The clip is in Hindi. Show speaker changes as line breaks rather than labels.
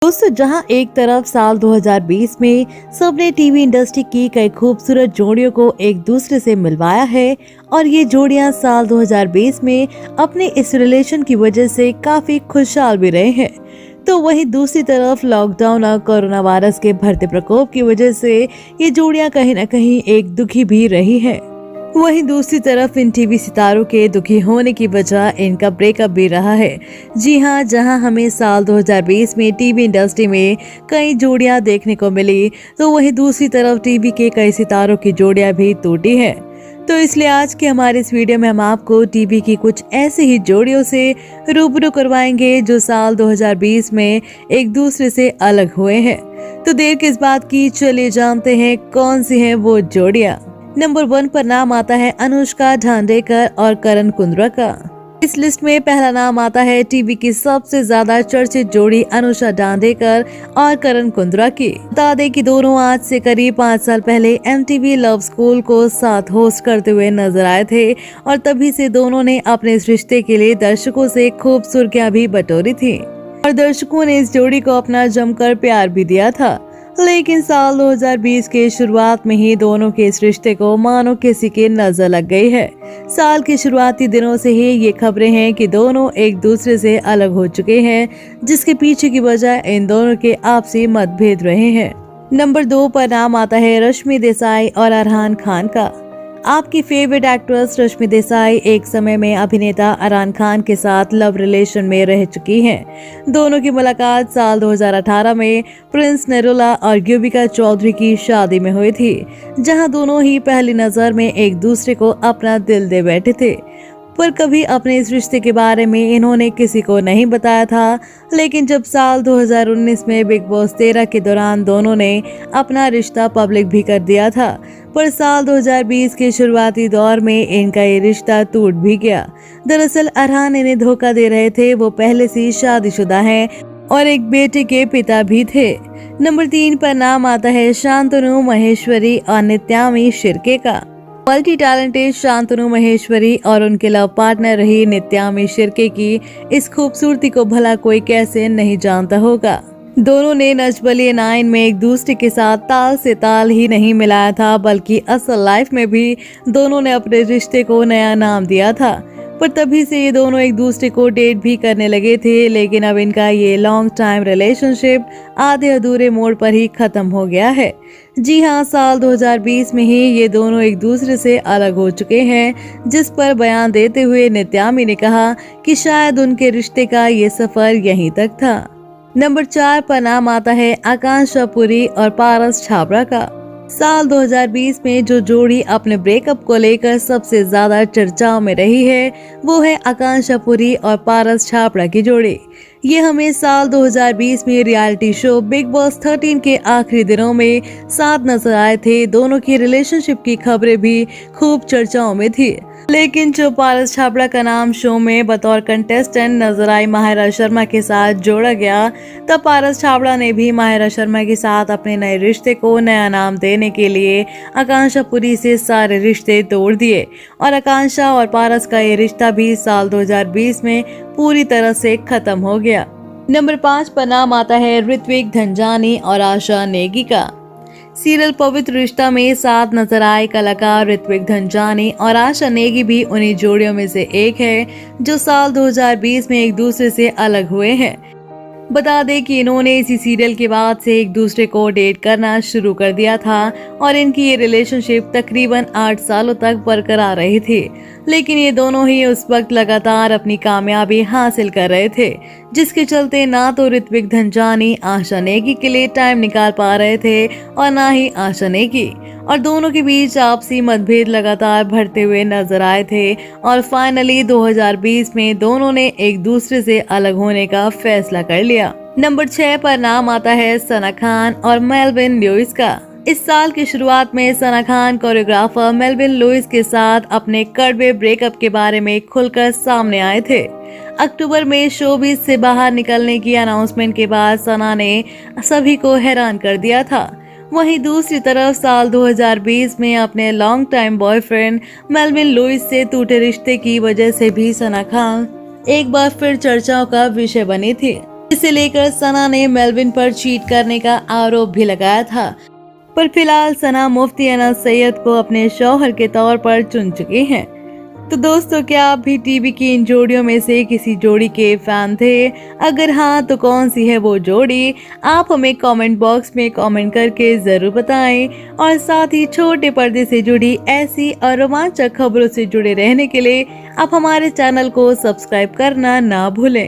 दोस्तों, जहां एक तरफ साल 2020 में सबने टीवी इंडस्ट्री की कई खूबसूरत जोड़ियों को एक दूसरे से मिलवाया है और ये जोड़ियां साल 2020 में अपने इस रिलेशन की वजह से काफी खुशहाल भी रहे हैं, तो वहीं दूसरी तरफ लॉकडाउन और कोरोना वायरस के बढ़ते प्रकोप की वजह से ये जोड़ियां कहीं न कहीं एक दुखी भी रही है। वहीं दूसरी तरफ इन टीवी सितारों के दुखी होने की वजह इनका ब्रेकअप भी रहा है। जी हां, जहां हमें साल 2020 में टीवी इंडस्ट्री में कई जोड़ियां देखने को मिली, तो वहीं दूसरी तरफ टीवी के कई सितारों की जोड़ियां भी टूटी हैं। तो इसलिए आज के हमारे इस वीडियो में हम आपको टीवी की कुछ ऐसी ही जोड़ियों से रूबरू करवाएंगे जो साल 2020 में एक दूसरे से अलग हुए हैं। तो देर किस बात की, चलिए जानते हैं कौन सी है वो जोड़ियां। नंबर 1 पर नाम आता है अनुष्का ढांडेकर और करण कुंद्रा का। इस लिस्ट में पहला नाम आता है टीवी की सबसे ज्यादा चर्चित जोड़ी अनुष्का ढांडेकर और करण कुंद्रा की। बता दें कि दोनों आज से करीब 5 साल पहले MTV लव स्कूल को साथ होस्ट करते हुए नजर आए थे और तभी से दोनों ने अपने इस रिश्ते के लिए दर्शकों से खूब सुर्खियां भी बटोरी थी और दर्शकों ने इस जोड़ी को अपना जमकर प्यार भी दिया था। लेकिन साल 2020 के शुरुआत में ही दोनों के इस रिश्ते को मानो किसी की नजर लग गई है। साल के शुरुआती दिनों से ही ये खबरें हैं कि दोनों एक दूसरे से अलग हो चुके हैं, जिसके पीछे की वजह इन दोनों के आपसी मतभेद रहे हैं। नंबर 2 पर नाम आता है रश्मि देसाई और अरहान खान का। आपकी फेवरेट एक्ट्रेस रश्मि देसाई एक समय में अभिनेता अरहान खान के साथ लव रिलेशन में रह चुकी हैं। दोनों की मुलाकात साल 2018 में प्रिंस नरूला और युविका चौधरी की शादी में हुई थी, जहां दोनों ही पहली नजर में एक दूसरे को अपना दिल दे बैठे थे। पर कभी अपने इस रिश्ते के बारे में इन्होंने किसी को नहीं बताया था। लेकिन जब साल 2019 में बिग बॉस 13 के दौरान दोनों ने अपना रिश्ता पब्लिक भी कर दिया था, पर साल 2020 के शुरुआती दौर में इनका ये रिश्ता टूट भी गया। दरअसल अरहान इन्हें धोखा दे रहे थे। वो पहले से शादीशुदा हैं और एक बेटे के पिता भी थे। नंबर 3 पर नाम आता है शांतनु महेश्वरी और नित्यामी शिर्के का। मल्टी टैलेंटेड शांतनु महेश्वरी और उनके लव पार्टनर रही नित्यामी शिर्के की इस खूबसूरती को भला कोई कैसे नहीं जानता होगा। दोनों ने नच बलिए 9 में एक दूसरे के साथ ताल से ताल ही नहीं मिलाया था, बल्कि असल लाइफ में भी दोनों ने अपने रिश्ते को नया नाम दिया था। पर तभी से ये दोनों एक दूसरे को डेट भी करने लगे थे, लेकिन अब इनका ये लॉन्ग टाइम रिलेशनशिप आधे अधूरे मोड़ पर ही खत्म हो गया है। जी हाँ, साल 2020 में ही ये दोनों एक दूसरे से अलग हो चुके हैं, जिस पर बयान देते हुए नित्यामी ने कहा कि शायद उनके रिश्ते का ये सफर यहीं तक था। नंबर 4 पर नाम आता है आकांक्षा पुरी और पारस छाबड़ा का। साल 2020 में जो जोड़ी अपने ब्रेकअप को लेकर सबसे ज्यादा चर्चाओं में रही है, वो है आकांक्षा पुरी और पारस छाबड़ा की जोड़ी। ये हमें साल 2020 में रियलिटी शो बिग बॉस 13 के आखिरी दिनों में साथ नजर आए थे। दोनों की रिलेशनशिप की खबरें भी खूब चर्चाओं में थी। लेकिन जो पारस छाबड़ा का नाम शो में बतौर कंटेस्टेंट नजर आई माहिरा शर्मा के साथ जोड़ा गया, तब पारस छाबड़ा ने भी माहिरा शर्मा के साथ अपने नए रिश्ते को नया नाम देने के लिए आकांक्षा पुरी से सारे रिश्ते तोड़ दिए और आकांक्षा और पारस का ये रिश्ता भी साल 2020 में पूरी तरह से खत्म हो गया। नंबर 5 पर नाम आता है ऋत्विक धनजानी और आशा नेगी का। सीरियल पवित्र रिश्ता में साथ नजर आए कलाकार ऋत्विक धनजानी और आशा नेगी भी उन्हीं जोड़ियों में से एक है जो साल 2020 में एक दूसरे से अलग हुए हैं। बता दें कि इन्होंने इसी सीरियल के बाद से एक दूसरे को डेट करना शुरू कर दिया था और इनकी ये रिलेशनशिप तकरीबन 8 सालों तक बरकरार रही थी। लेकिन ये दोनों ही उस वक्त लगातार अपनी कामयाबी हासिल कर रहे थे, जिसके चलते ना तो ऋत्विक धनजानी आशा नेगी के लिए टाइम निकाल पा रहे थे और ना ही आशा नेगी, और दोनों के बीच आपसी मतभेद लगातार बढ़ते हुए नजर आए थे और फाइनली 2020 में दोनों ने एक दूसरे से अलग होने का फैसला कर लिया। नंबर 6 पर नाम आता है सना खान और मेलविन लुइस का। इस साल की शुरुआत में Sana Khan choreographer Melvin Louis के साथ अपने कड़वे ब्रेकअप के बारे में खुलकर सामने आए थे। अक्टूबर में शोबिज से बाहर निकलने की अनाउंसमेंट के बाद सना ने सभी को हैरान कर दिया था। वहीं दूसरी तरफ साल 2020 में अपने long time boyfriend Melvin Louis से टूटे रिश्ते की वजह से भी सना खान एक बार फिर चर्चाओं का विषय बनी थी। इसे लेकर सना ने मेलविन पर चीट करने का आरोप भी लगाया था। पर फिलहाल सना मुफ्ती अनस सैयद को अपने शौहर के तौर पर चुन चुके हैं। तो दोस्तों, क्या आप भी टीवी की इन जोड़ियों में से किसी जोड़ी के फैन थे? अगर हाँ, तो कौन सी है वो जोड़ी? आप हमें कमेंट बॉक्स में कमेंट करके जरूर बताएं। और साथ ही छोटे पर्दे से जुड़ी ऐसी और रोमांचक खबरों से जुड़े रहने के लिए आप हमारे चैनल को सब्सक्राइब करना ना भूलें।